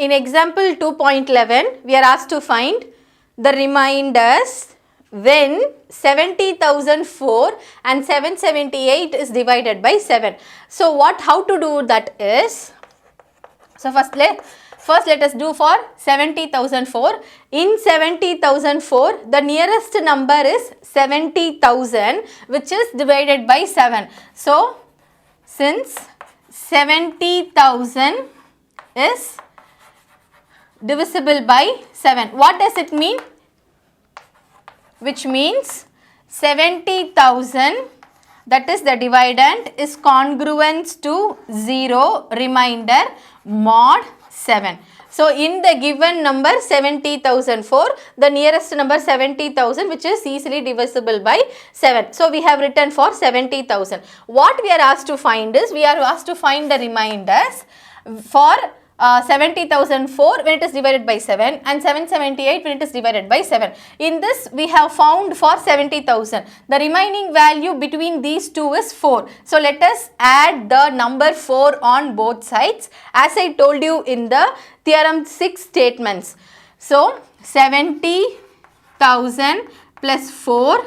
In example 2.11, we are asked to find the remainders when 70,004 and 778 is divided by 7. So how to do that is, so first let us do for 70,004. In 70,004, the nearest number is 70,000, which is divided by 7. So since 70,000 is divisible by 7, what does it mean? Which means 70,000, that is the dividend, is congruence to 0 remainder mod 7. So in the given number 70,004, the nearest number 70,000, which is easily divisible by 7. So we have written for 70,000. What we are asked to find is, we are asked to find the remainders for 70,004 when it is divided by 7 and 778 when it is divided by 7. In this we have found for 70,000. The remaining value between these two is 4. So let us add the number 4 on both sides, as I told you in the theorem 6 statements. So 70,000 plus 4,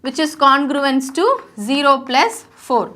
which is congruence to 0 plus 4.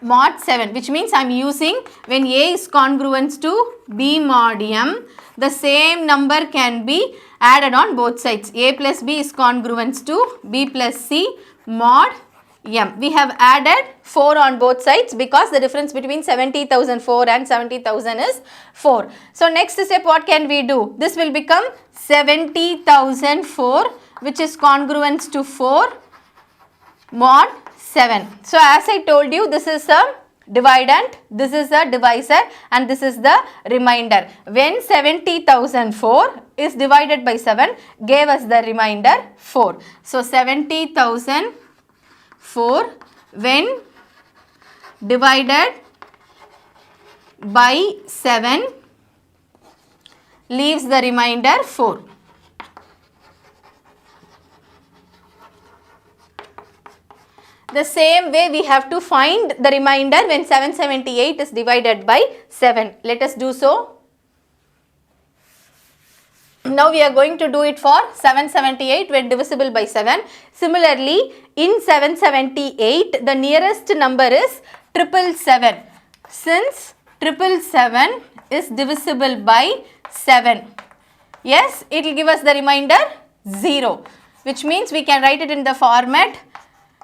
Mod 7, which means I am using, when A is congruence to B mod M, the same number can be added on both sides. A plus B is congruence to B plus C mod M. We have added 4 on both sides because the difference between 70,004 and 70,000 is 4. So next step, what can we do? This will become 70,004, which is congruence to 4 mod 7. So as I told you, this is a dividend, this is a divisor, and this is the remainder. When 70,004 is divided by 7, gave us the remainder 4. So 70,004 when divided by 7 leaves the remainder 4. The same way we have to find the remainder when 778 is divided by 7. Let us do so. Now we are going to do it for 778 when divisible by 7. Similarly, in 778, the nearest number is 777. Since 777 is divisible by 7, yes, it will give us the remainder 0, which means we can write it in the format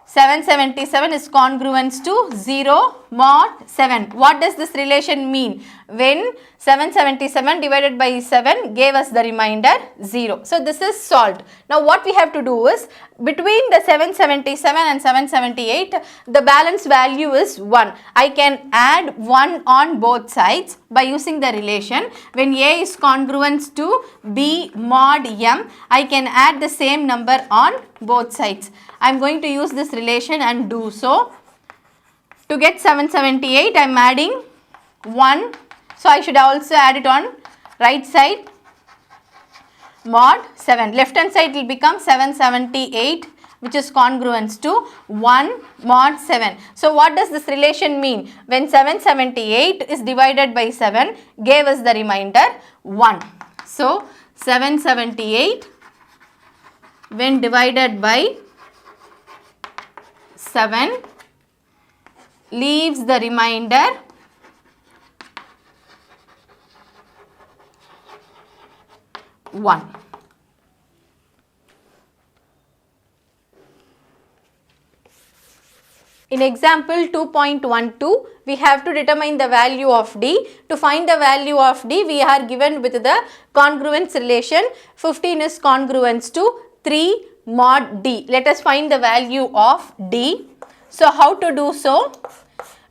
777 is congruence to 0 mod 7. What does this relation mean? When 777 divided by 7 gave us the remainder 0. So this is solved. Now what we have to do is, between the 777 and 778, the balance value is 1. I can add 1 on both sides by using the relation. When A is congruence to B mod M, I can add the same number on both sides. I am going to use this relation and do so. To get 778, I am adding 1. So I should also add it on right side, mod 7. Left hand side will become 778, which is congruence to 1 mod 7. So what does this relation mean? When 778 is divided by 7, gave us the remainder 1. So 778 when divided by 7 leaves the remainder 1. In example 2.12, we have to determine the value of D. To find the value of D, we are given with the congruence relation. 15 is congruence to 3 mod D. Let us find the value of D. So how to do so?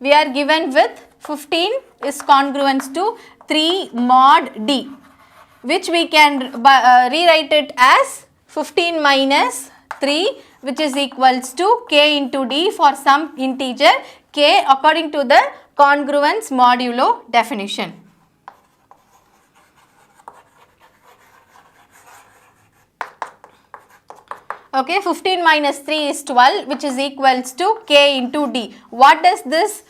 We are given with 15 is congruence to 3 mod D, which we can rewrite it as 15 minus 3, which is equals to k into D for some integer k according to the congruence modulo definition. Okay, 15 minus 3 is 12, which is equals to k into D. What does this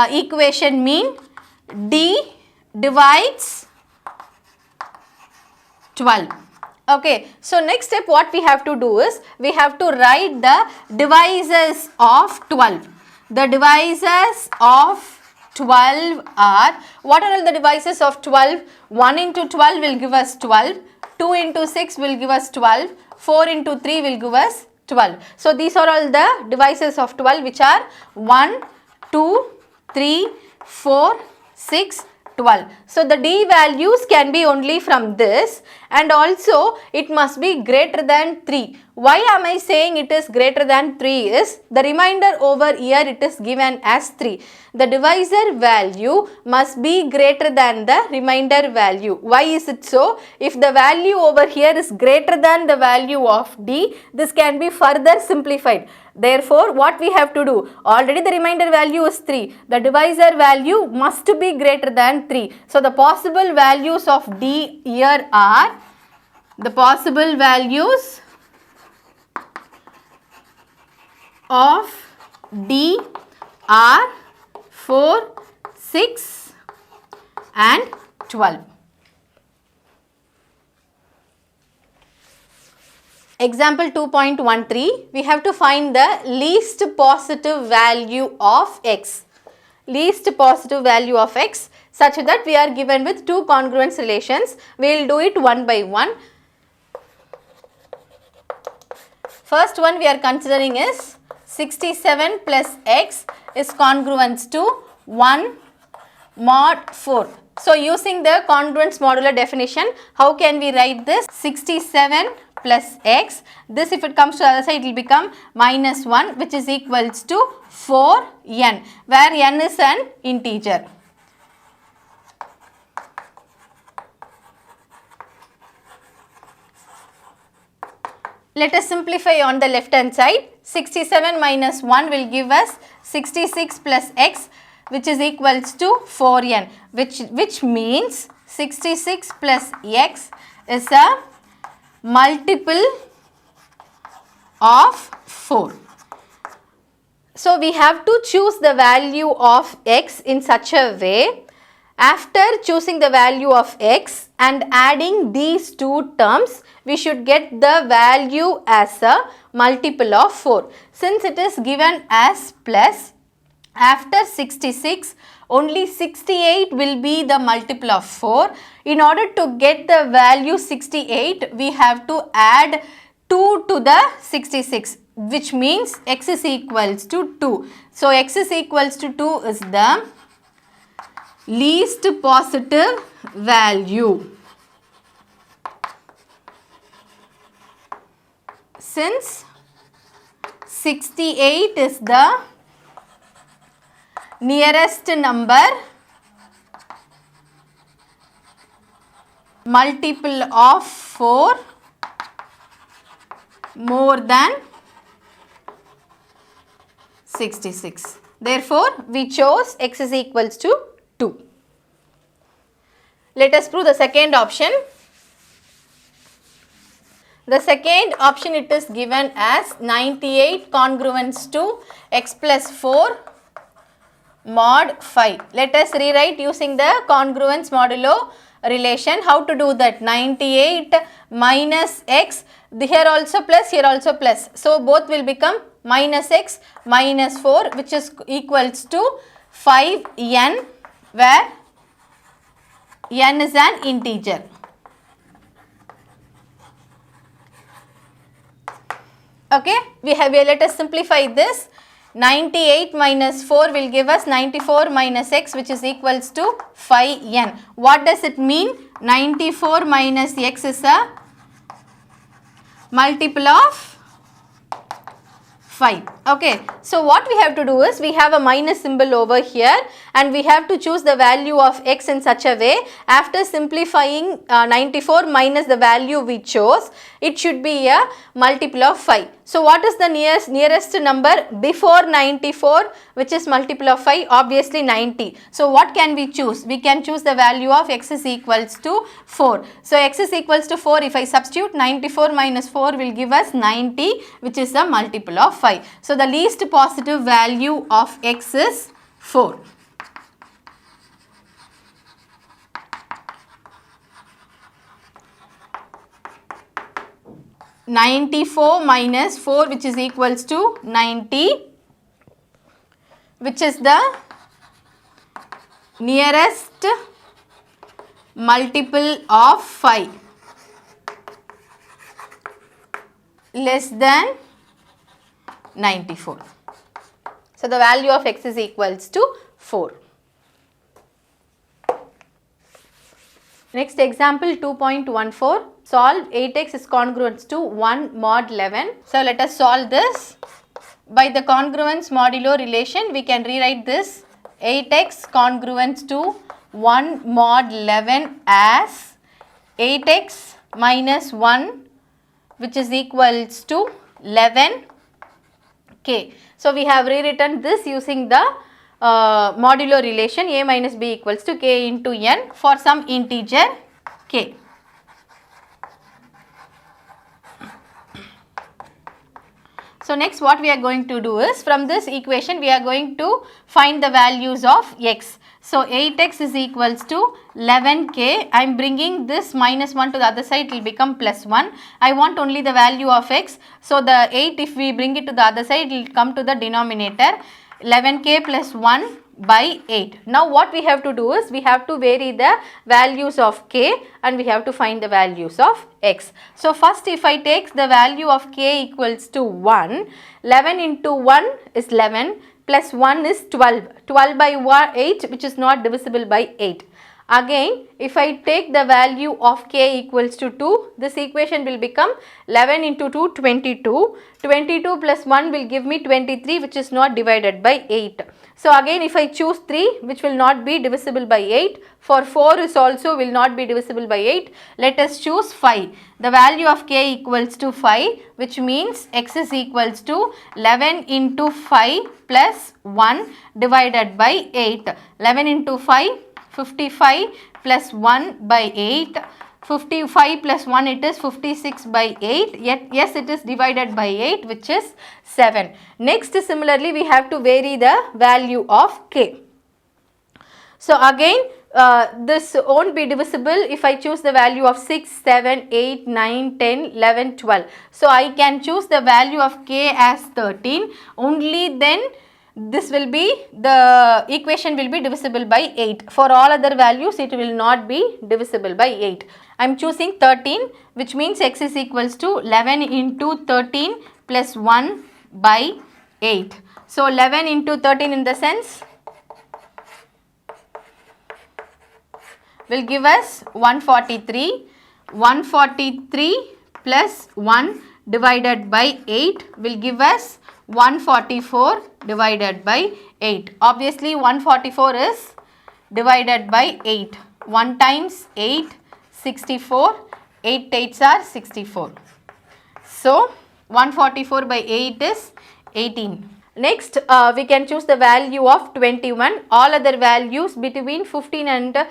equation mean? D divides 12. Okay, so next step what we have to do is, we have to write the divisors of 12. The divisors of 12 are, what are all the divisors of 12? 1 into 12 will give us 12, 2 into 6 will give us 12, 4 into 3 will give us 12. So these are all the divisors of 12, which are 1, 2, 3, 4, 6, 12. So the D values can be only from this, and also it must be greater than 3. Why am I saying it is greater than 3 is, the remainder over here it is given as 3. The divisor value must be greater than the remainder value. Why is it so? If the value over here is greater than the value of D, this can be further simplified. Therefore, what we have to do? Already the remainder value is 3. The divisor value must be greater than 3. So, the possible values of D here are, the possible values of D are 4, 6 and 12. Example 2.13, we have to find the least positive value of x. Least positive value of x, such that we are given with two congruence relations. We will do it one by one. First one we are considering is 67 plus x is congruence to 1 mod 4. So using the congruence modular definition, how can we write this? 67 plus x, this if it comes to the other side it will become minus 1, which is equals to 4n, where n is an integer. Let us simplify on the left hand side. 67 minus 1 will give us 66 plus x, which is equals to 4n, which means 66 plus x is a multiple of 4. So we have to choose the value of x in such a way. After choosing the value of x and adding these two terms, we should get the value as a multiple of 4. Since it is given as plus, after 66, only 68 will be the multiple of 4. In order to get the value 68, we have to add 2 to the 66, which means x is equals to 2. So x is equals to 2 is the least positive value. Since 68 is the nearest number, multiple of 4 more than 66. Therefore, we chose x is equals to 2. Let us prove the second option. The second option, it is given as 98 congruence to x plus 4 mod 5. Let us rewrite using the congruence modulo relation. How to do that? 98 minus x, here also plus, here also plus. So both will become minus x minus 4, which is equals to 5n, where n is an integer. Okay, let us simplify this. 98 minus 4 will give us 94 minus x, which is equals to 5n. What does it mean? 94 minus x is a multiple of 5. Okay, so what we have to do is, we have a minus symbol over here and we have to choose the value of x in such a way. After simplifying 94 minus the value we chose, it should be a multiple of 5. So what is the nearest number before 94, which is multiple of 5? Obviously 90. So what can we choose? We can choose the value of x is equals to 4. So x is equals to 4. If I substitute, 94 minus 4 will give us 90, which is a multiple of 5. So the least positive value of x is 4. 94 minus 4, which is equals to 90, which is the nearest multiple of 5 less than 94. So the value of x is equals to 4. Next example 2.14, solve 8x is congruent to 1 mod 11. So let us solve this. By the congruence modulo relation, we can rewrite this 8x congruent to 1 mod 11 as 8x minus 1, which is equals to 11k. So we have rewritten this using the modulo relation a minus b equals to k into n for some integer k. So next what we are going to do is, from this equation we are going to find the values of x. So 8x is equals to 11k. I am bringing this minus 1 to the other side, it will become plus 1. I want only the value of x. So the 8, if we bring it to the other side, it will come to the denominator, 11k plus 1 by 8. Now what we have to do is, we have to vary the values of k and we have to find the values of x. So first, if I take the value of k equals to 1, 11 into 1 is 11 plus 1 is 12. 12 by 8, which is not divisible by 8. Again, if I take the value of k equals to 2, this equation will become 11 into 2, 22. 22 plus 1 will give me 23, which is not divided by 8. So again, if I choose 3, which will not be divisible by 8, for 4 is also will not be divisible by 8, let us choose 5. The value of k equals to 5, which means x is equals to 11 into 5 plus 1 divided by 8. 11 into 5, 55 plus 1 by 8. 55 plus 1, it is 56 by 8, yet yes, it is divided by 8, which is 7. Next, similarly, we have to vary the value of k. So again, this won't be divisible if I choose the value of 6, 7, 8, 9, 10, 11, 12. So I can choose the value of k as 13, only then this will be, the equation will be divisible by 8. For all other values, it will not be divisible by 8. I am choosing 13, which means x is equals to 11 into 13 plus 1 by 8. So 11 into 13 in the sense will give us 143. 143 plus 1 divided by 8 will give us 144 divided by 8. Obviously 144 is divided by 8. 1 times 8, 64. 8 8s are 64. So 144 by 8 is 18. Next, we can choose the value of 21. All other values between 15 and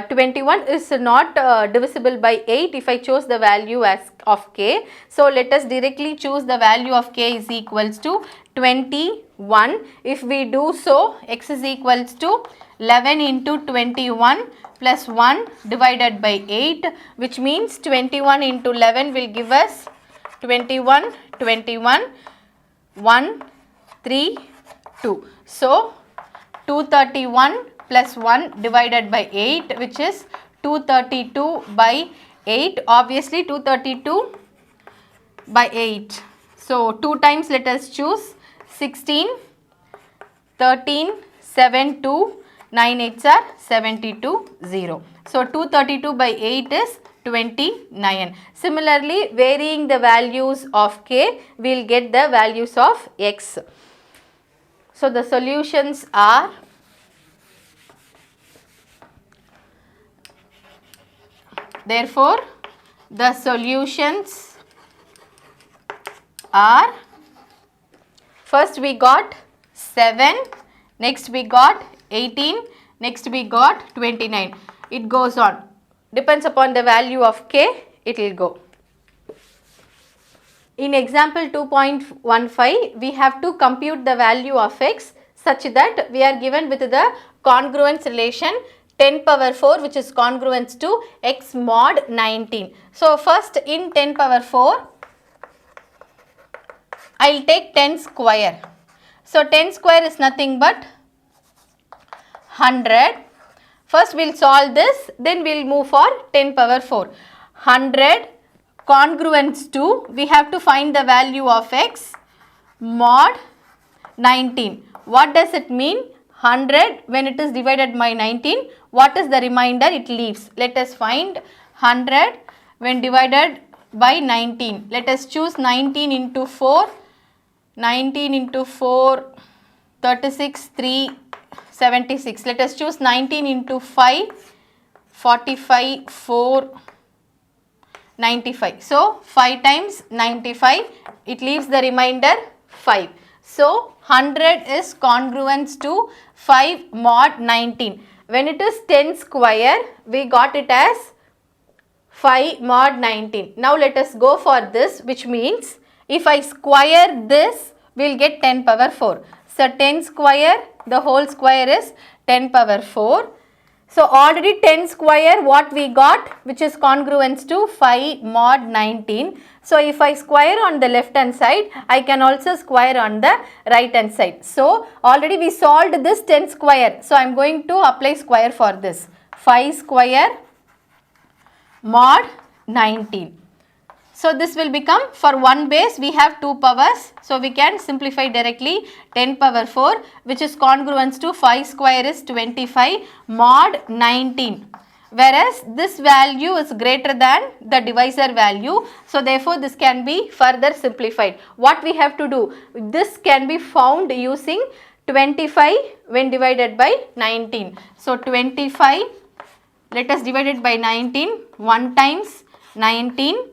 21 is not divisible by 8 if I chose the value as of k. So let us directly choose the value of k is equals to 21. If we do so, x is equals to 11 into 21 plus 1 divided by 8, which means 21 into 11 will give us 21, 21, 1, 3, 2. So 231 plus 1 divided by 8, which is 232 by 8. Obviously 232 by 8. So 2 times let us choose 16, 13, 7, 2, 9 8s are 72, 0. So 232 by 8 is 29. Similarly, varying the values of k, we will get the values of x. So the solutions are therefore the solutions are, first we got 7, next we got 18, next we got 29. It goes on. Depends upon the value of k, it will go. In example 2.15, we have to compute the value of x such that we are given with the congruence relation 10 power 4, which is congruence to x mod 19. So first in 10 power 4, I will take 10 square. So 10 square is nothing but 100. First we will solve this, then we will move for 10 power 4. 100 congruence to, we have to find the value of x mod 19. What does it mean? 100 when it is divided by 19, what is the remainder it leaves? Let us find 100 when divided by 19. Let us choose 19 into 4. 19 into 4, 36, 3, 76. Let us choose 19 into 5, 45, 4, 95. So, 5 times 95, it leaves the remainder 5. So, 100 is congruence to 5 mod 19. When it is 10 square, we got it as 5 mod 19. Now, let us go for this, which means if I square this, we will get 10 power 4. So, 10 square, the whole square is 10 power 4. So, already 10 square what we got, which is congruence to 5 mod 19. So, if I square on the left hand side, I can also square on the right hand side. So, already we solved this 10 square. So, I am going to apply square for this. 5 square mod 19. So, this will become, for one base we have 2 powers. So, we can simplify directly 10 power 4, which is congruence to 5 square is 25 mod 19. Whereas, this value is greater than the divisor value. So, therefore, this can be further simplified. What we have to do? This can be found using 25 when divided by 19. So, 25, let us divide it by 19, 1 times 19,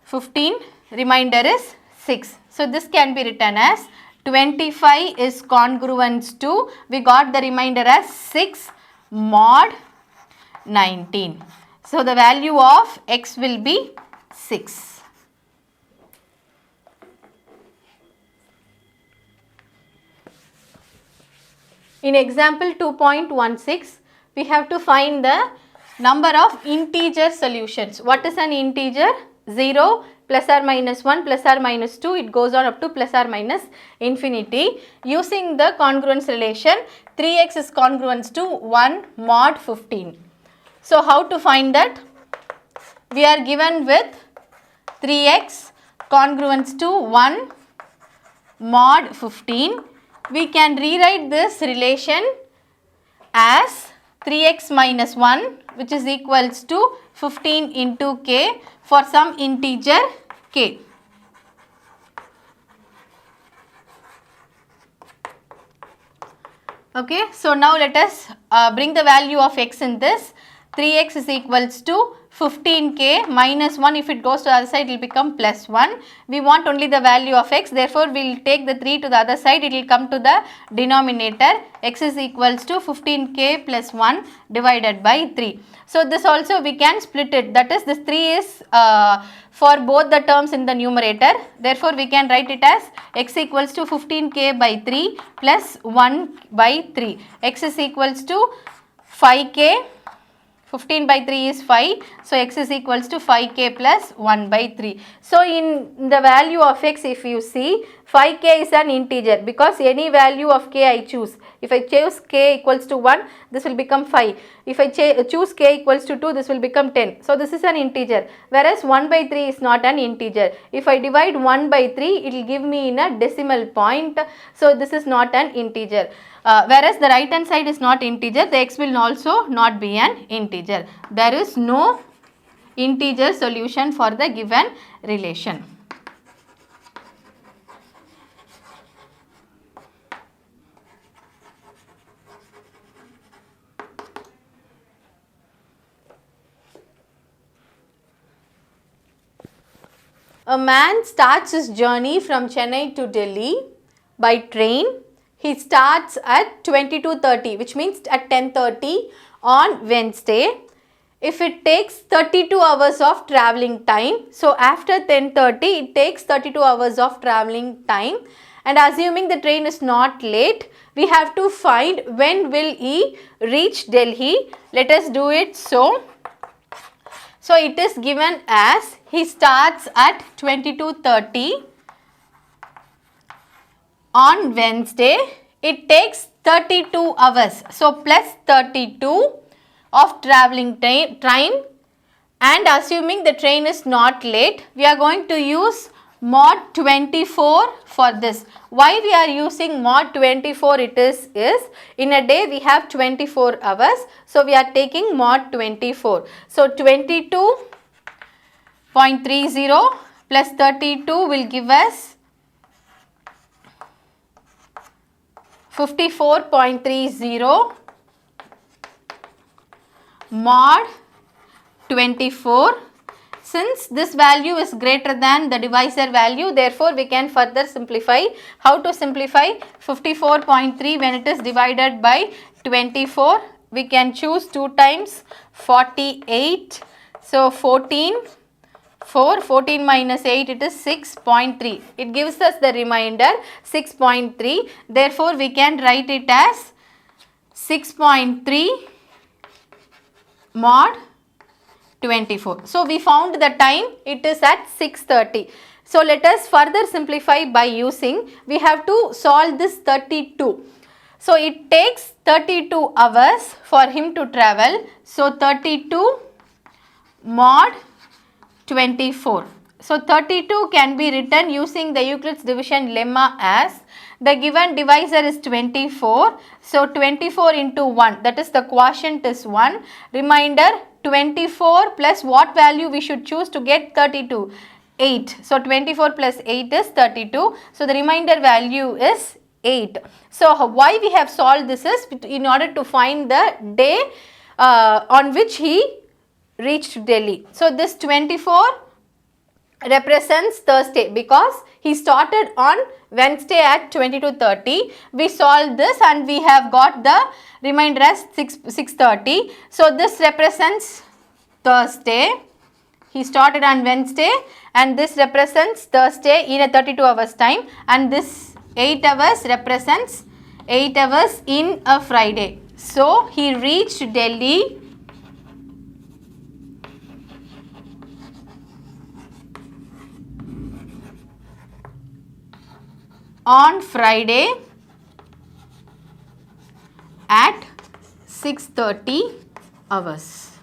15, remainder is 6. So, this can be written as 25 is congruence to, we got the remainder as 6 mod 19. So, the value of x will be 6. In example 2.16, we have to find the number of integer solutions. What is an integer? 0, plus or minus 1, plus or minus 2, it goes on up to plus or minus infinity. Using the congruence relation, 3x is congruence to 1 mod 15. So, how to find that? We are given with 3x congruence to 1 mod 15. We can rewrite this relation as 3x minus 1, which is equals to 15 into k for some integer k. Okay, so now let us bring the value of x in this. 3x is equals to 15k minus 1, if it goes to the other side it will become plus 1. We want only the value of x, therefore we will take the 3 to the other side, it will come to the denominator. X is equals to 15k plus 1 divided by 3. So, this also we can split it, that is this 3 is for both the terms in the numerator, therefore we can write it as x equals to 15k by 3 plus 1 by 3. X is equals to 5k, 15 by 3 is 5. So, x is equals to 5k plus 1 by 3. So, in the value of x, if you see, 5k is an integer because any value of k I choose. If I choose k equals to 1, this will become 5. If I choose k equals to 2, this will become 10. So, this is an integer, whereas 1 by 3 is not an integer. If I divide 1 by 3, it will give me in a decimal point. So, this is not an integer. Whereas the right hand side is not integer, the x will also not be an integer. There is no integer solution for the given relation. A man starts his journey from Chennai to Delhi by train. He starts at 22:30, which means at 10:30 on Wednesday. If it takes 32 hours of travelling time, so after 10:30 it takes 32 hours of travelling time, and assuming the train is not late, we have to find when will he reach Delhi. Let us do it so. So, it is given as he starts at 22:30 On Wednesday, it takes 32 hours. So, plus 32 of traveling time, and assuming the train is not late, we are going to use mod 24 for this. Why we are using mod 24 it is in a day we have 24 hours. So, we are taking mod 24. So, 22.30 plus 32 will give us 54.30 mod 24. Since this value is greater than the divisor value, therefore we can further simplify. How to simplify? 54.3 when it is divided by 24, we can choose 2 times 48. So 14 minus 8, it is 6.3. It gives us the remainder 6.3. Therefore, we can write it as 6.3 mod 24. So, we found the time, it is at 6:30. So, let us further simplify by using, we have to solve this 32. So, it takes 32 hours for him to travel. So, 32 mod 24. So, 32 can be written using the Euclid's division lemma as the given divisor is 24. So, 24 into 1, that is the quotient is 1. Remainder 24 plus what value we should choose to get 32? 8. So, 24 plus 8 is 32. So, the remainder value is 8. So, why we have solved this is in order to find the day on which he reached Delhi. So, this 24 represents Thursday because he started on Wednesday at 22:30. We solved this and we have got the remainder as 6:30. So, this represents Thursday. He started on Wednesday and this represents Thursday in a 32 hours time, and this 8 hours represents 8 hours in a Friday. So, he reached Delhi on Friday at 6:30 hours.